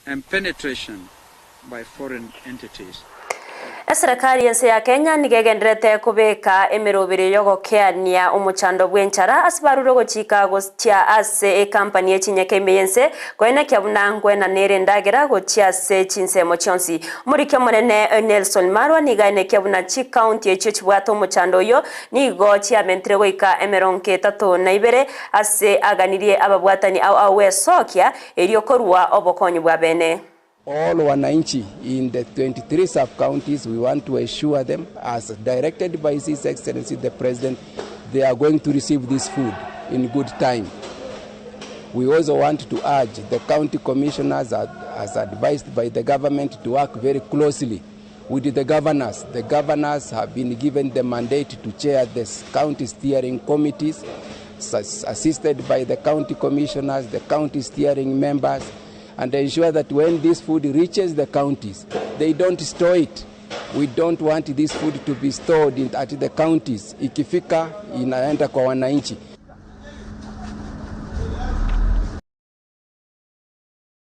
and penetration by foreign entities. Serikali yense ya Kenya nigegenderete kubeka emirubiri yogokeania umuchando bwenchara asibaruro gochika gotia ase company echinyeke meyense kwena kyabunangwe na nere ndagera gotia se chinsemo chonsi murikyo monene Nelson Marwa nigaine kyabuna chi county echo chibwato umuchando yo nigo chia mentre goika emeronke 32 ase aganirie ababwatani au awesokia eriokorwa obokonyi bwa bene. All wananchi in the 23 sub-counties, we want to assure them, as directed by His Excellency the President, they are going to receive this food in good time. We also want to urge the county commissioners, as advised by the government, to work very closely with the governors. The governors have been given the mandate to chair the county steering committees, assisted by the county commissioners, the county steering members, and ensure that when this food reaches the counties, they don't store it. We don't want this food to be stored at the counties. Ikifika inaenda kwa wananchi.